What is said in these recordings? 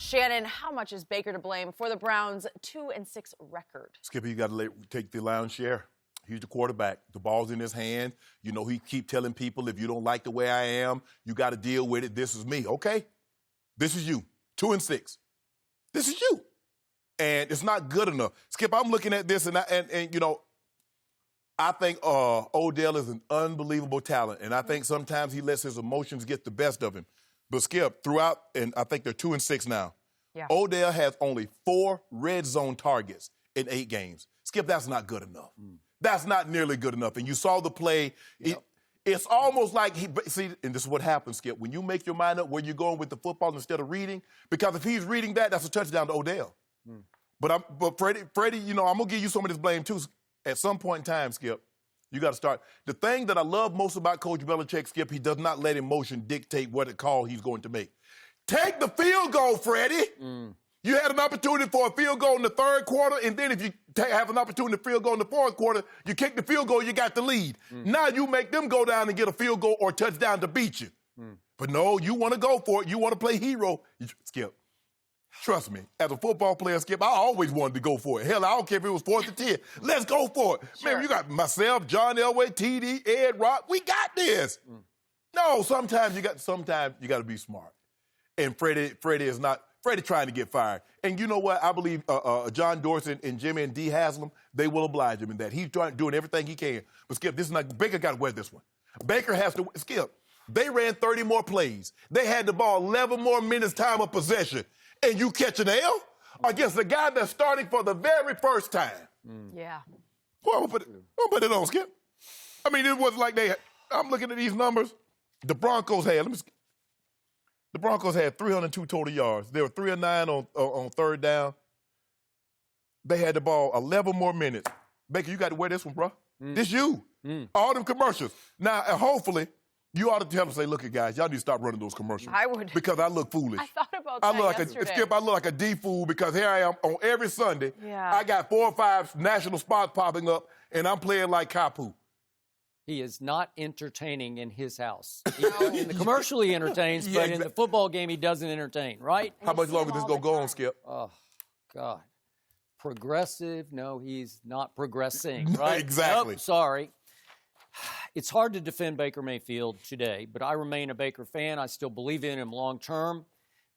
Shannon, how much is Baker to blame for the Browns' 2-6 record? Skip, you got to take the lion's share. He's the quarterback. The ball's in his hand. You know, he keep telling people, if you don't like the way I am, you got to deal with it. This is me, okay? This is you. 2-6. This is you. And it's not good enough. Skip, I'm looking at this, and you know, I think Odell is an unbelievable talent, and I think sometimes he lets his emotions get the best of him. But Skip, throughout, and I think they're 2-6 now. Yeah. Odell has only 4 red zone targets in 8 games. Skip, that's not good enough. That's not nearly good enough. And you saw the play. Yep. It's almost like see, and this is what happens, Skip, when you make your mind up where you're going with the football instead of reading, because if he's reading that's a touchdown to Odell. But Freddie, you know, I'm gonna give you some of this blame too. At some point in time, Skip, you got to start. The thing that I love most about Coach Belichick, Skip, he does not let emotion dictate what call he's going to make. Take the field goal, Freddie. You had an opportunity for a field goal in the third quarter, and then if you have an opportunity for a field goal in the fourth quarter, you kick the field goal, you got the lead. Now you make them go down and get a field goal or touchdown to beat you. But no, you want to go for it. You want to play hero. Skip, trust me, as a football player, Skip, I always wanted to go for it. Hell, I don't care if it was 4th and 10. Let's go for it. Sure. Man, you got myself, John Elway, TD, Ed, Rock. We got this. No, sometimes you got to be smart. And Freddie is not. Freddie trying to get fired. And you know what? I believe John Dorsey and Jimmy and Dee Haslam, they will oblige him in that. He's doing everything he can. But, Skip, this is not – Baker got to wear this one. Baker has to – Skip, they ran 30 more plays. They had the ball 11 more minutes time of possession. And you catch an L against the guy that's starting for the very first time. Yeah. Well, I'm going to put it on, Skip. I mean, it wasn't like I'm looking at these numbers. The Broncos had – The Broncos had 302 total yards. They were 3 of 9 on third down. They had the ball 11 more minutes. Baker, you got to wear this one, bro. This you. All them commercials. Now, hopefully, you ought to tell them, say, look, guys, y'all need to stop running those commercials. I would. Because I look foolish. I thought about that yesterday. Skip, I look like a D-fool because here I am on every Sunday. Yeah. I got 4 or 5 national spots popping up, and I'm playing like Kapu. He is not entertaining in his house. In the commercial, he entertains, but in the football game, he doesn't entertain, right? How much longer this going to go on, Skip? Oh, God. Progressive? No, he's not progressing, right? Exactly. Nope, sorry. It's hard to defend Baker Mayfield today, but I remain a Baker fan. I still believe in him long term.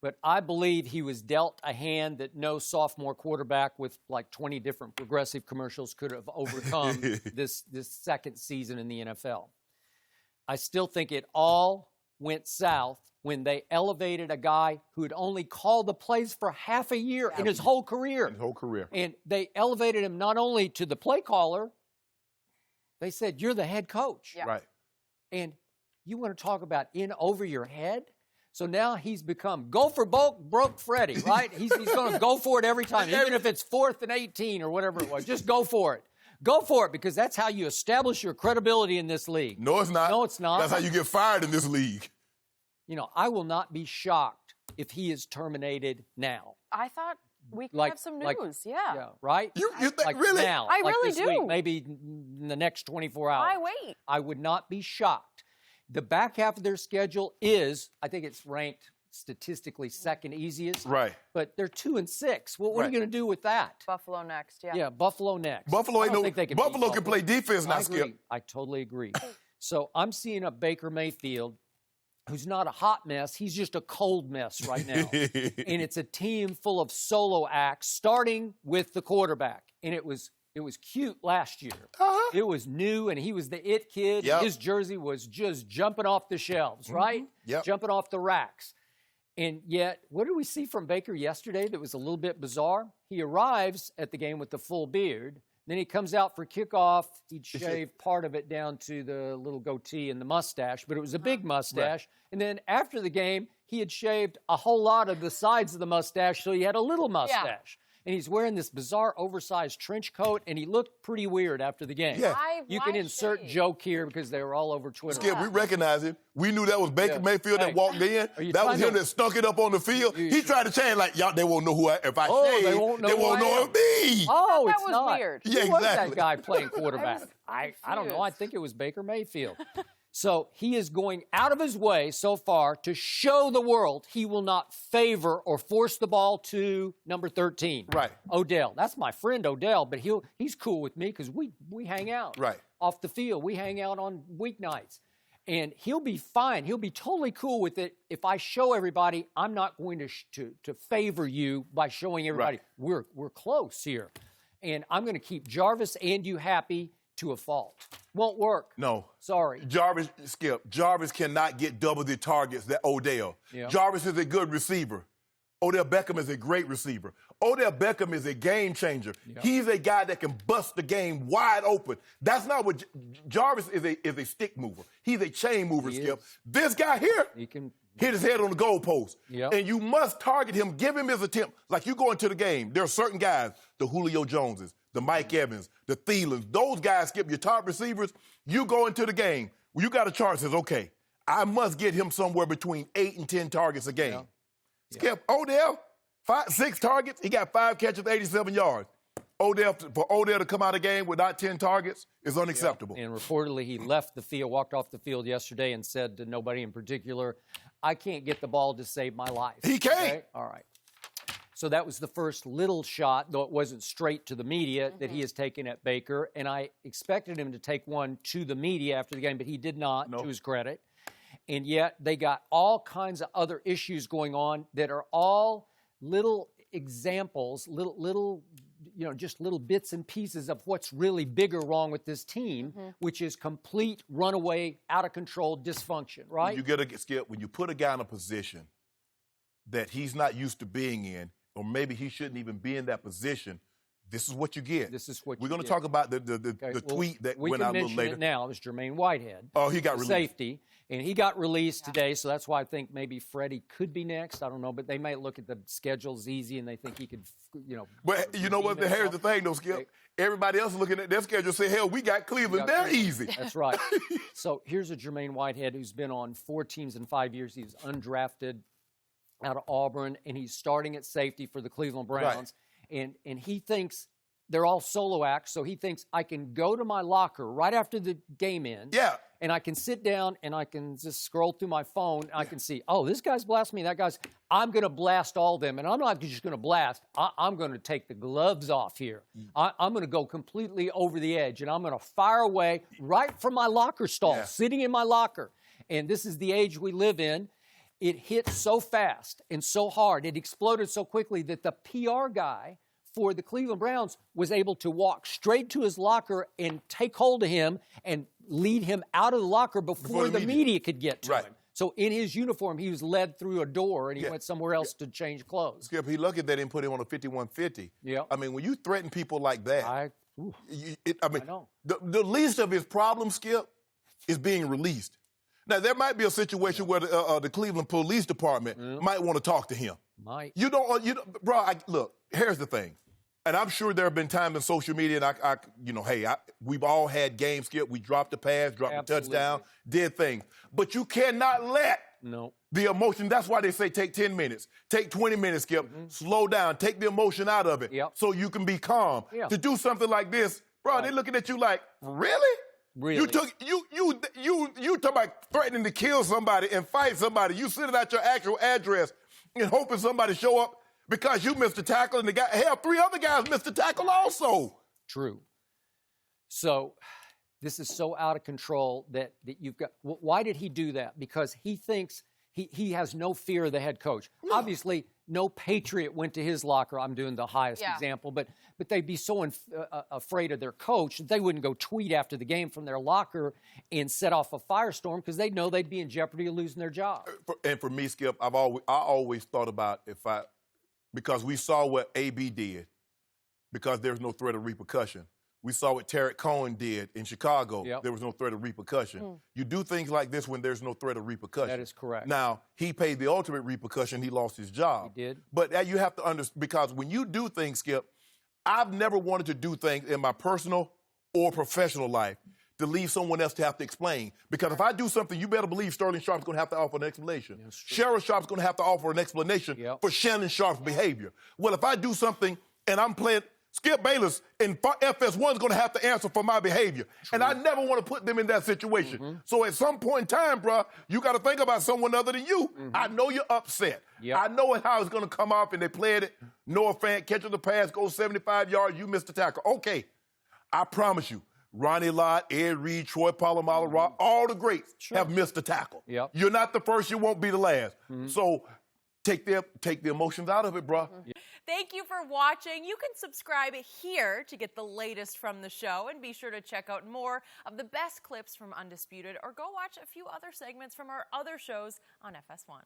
But I believe he was dealt a hand that no sophomore quarterback with like 20 different progressive commercials could have overcome this second season in the NFL. I still think it all went south when they elevated a guy who had only called the plays for half a year in his whole career. And they elevated him not only to the play caller, they said, you're the head coach. Yeah. Right. And you want to talk about in over your head? So now he's become go for broke Freddie, right? He's going to go for it every time, even if it's 4th and 18 or whatever it was. Just go for it. Go for it, because that's how you establish your credibility in this league. No, it's not. No, it's not. That's how you get fired in this league. You know, I will not be shocked if he is terminated now. I thought we could have some news. Yeah, right? You think, really? Now, I really this do. week, maybe in the next 24 hours. Why wait? I would not be shocked. The back half of their schedule is, I think it's ranked statistically second easiest. Right. But they're 2-6. Well, what are you going to do with that? Buffalo next, yeah. Yeah, Buffalo next. Buffalo can play defense now, I agree. Skip. I totally agree. So I'm seeing a Baker Mayfield who's not a hot mess. He's just a cold mess right now. And it's a team full of solo acts, starting with the quarterback. And it was cute last year. It was new, and he was the it kid. Yep. His jersey was just jumping off the shelves, right? Yep. Jumping off the racks. And yet, what did we see from Baker yesterday that was a little bit bizarre? He arrives at the game with the full beard. Then he comes out for kickoff. He'd shaved part of it down to the little goatee and the mustache, but it was a big mustache. Right. And then after the game, he had shaved a whole lot of the sides of the mustache, so he had a little mustache. Yeah. And he's wearing this bizarre oversized trench coat, and he looked pretty weird after the game. Yeah. You can insert joke here because they were all over Twitter. Skip, we recognize him. We knew that was Baker Mayfield that walked in. That was him that stunk it up on the field. He tried to change like, y'all, they won't know who if I shave. They won't know it me. Oh, that it's was not. weird. Yeah, Who was exactly. that guy playing quarterback? I don't know. I think it was Baker Mayfield. So he is going out of his way so far to show the world he will not favor or force the ball to number 13. Right. Odell. That's my friend Odell, but he's cool with me because we hang out. Right. Off the field. We hang out on weeknights. And he'll be fine. He'll be totally cool with it if I show everybody I'm not going to favor you by showing everybody we're close here. And I'm going to keep Jarvis and you happy to a fault. Won't work. No. Sorry. Jarvis cannot get double the targets that Odell. Yeah. Jarvis is a good receiver. Odell Beckham is a great receiver. Odell Beckham is a game changer. Yeah. He's a guy that can bust the game wide open. That's not what Jarvis is a stick mover. He's a chain mover, Skip. This guy here, he can hit his head on the goalpost. Yep. And you must target him, give him his attempt. Like you go into the game, there are certain guys, the Julio Joneses, the Mike Evans, the Thielens, those guys, Skip, your top receivers, you go into the game. Well, you got a chart that says, okay, I must get him somewhere between 8 and 10 targets a game. Yeah. Skip, Odell, 6 targets, he got 5 catches, 87 yards. For Odell to come out of the game without 10 targets is unacceptable. And reportedly, he left the field, walked off the field yesterday and said to nobody in particular, I can't get the ball to save my life. He can't. Okay? All right. So that was the first little shot, though it wasn't straight to the media, that he has taken at Baker. And I expected him to take one to the media after the game, but he did not, to his credit. And yet they got all kinds of other issues going on that are all little examples, little just little bits and pieces of what's really bigger wrong with this team, which is complete runaway, out of control dysfunction, right? You got to Skip, when you put a guy in a position that he's not used to being in, or maybe he shouldn't even be in that position, this is what you get. This is what we're you going to get. talk about the tweet that went out a little later. We can mention it now. It was Jermaine Whitehead. Oh, he got released. Safety. And he got released today, so that's why I think maybe Freddie could be next. I don't know, but they might look at the schedules easy and they think he could, But you know what? Here's the thing, though, Skip. Everybody else is looking at their schedule and say, hell, we got Cleveland. They're easy. That's right. So here's a Jermaine Whitehead who's been on 4 teams in 5 years. He's undrafted out of Auburn, and he's starting at safety for the Cleveland Browns. Right. And he thinks they're all solo acts, so he thinks I can go to my locker right after the game ends. Yeah. And I can sit down and I can just scroll through my phone. And I can see, oh, this guy's blasting me. That guy's, I'm going to blast all of them. And I'm not just going to blast. I'm going to take the gloves off here. I'm going to go completely over the edge. And I'm going to fire away right from my locker stall, sitting in my locker. And this is the age we live in. It hit so fast and so hard. It exploded so quickly that the PR guy for the Cleveland Browns was able to walk straight to his locker and take hold of him and lead him out of the locker before the media could get to him. So in his uniform, he was led through a door and he went somewhere else to change clothes. Skip, he lucky they didn't put him on a 5150. Yeah. I mean, when you threaten people like that, I know. The least of his problems, Skip, is being released. Now, there might be a situation where the Cleveland Police Department might want to talk to him. Might. Bro, look, here's the thing. And I'm sure there have been times in social media, and we've all had games, Skip. We dropped the pass, dropped the touchdown, did things. But you cannot let the emotion, that's why they say take 10 minutes, take 20 minutes, Skip, slow down, take the emotion out of it so you can be calm. To do something like this, bro, they're looking at you like, really? Really? You talk about threatening to kill somebody and fight somebody. You sending out your actual address and hoping somebody show up because you missed the tackle and 3 other guys missed the tackle also. True. So this is so out of control that you've got. Why did he do that? Because he thinks he has no fear of the head coach. No. Obviously, no Patriot went to his locker. I'm doing the highest example, but they'd be so afraid of their coach that they wouldn't go tweet after the game from their locker and set off a firestorm because they'd know they'd be in jeopardy of losing their job. And for me, Skip, I always thought about because we saw what AB did because there's no threat of repercussion. We saw what Tarek Cohen did in Chicago. Yep. There was no threat of repercussion. You do things like this when there's no threat of repercussion. That is correct. Now, he paid the ultimate repercussion. He lost his job. He did. But you have to understand, because when you do things, Skip, I've never wanted to do things in my personal or professional life to leave someone else to have to explain. Because if I do something, you better believe Sterling Sharpe's going to have to offer an explanation. Cheryl Sharpe's going to have to offer an explanation for Shannon Sharpe's behavior. Well, if I do something and I'm playing, Skip Bayless and FS1 is going to have to answer for my behavior. True. And I never want to put them in that situation. Mm-hmm. So at some point in time, bro, you got to think about someone other than you. Mm-hmm. I know you're upset. Yep. I know how it's going to come off, and they played it. Noah Fant catches the pass, goes 75 yards, you missed the tackle. Okay, I promise you, Ronnie Lott, Ed Reed, Troy Polamalu, all the greats have missed the tackle. Yep. You're not the first, you won't be the last. Mm-hmm. So take the emotions out of it, bro. Mm-hmm. Thank you for watching. You can subscribe here to get the latest from the show, and be sure to check out more of the best clips from Undisputed, or go watch a few other segments from our other shows on FS1.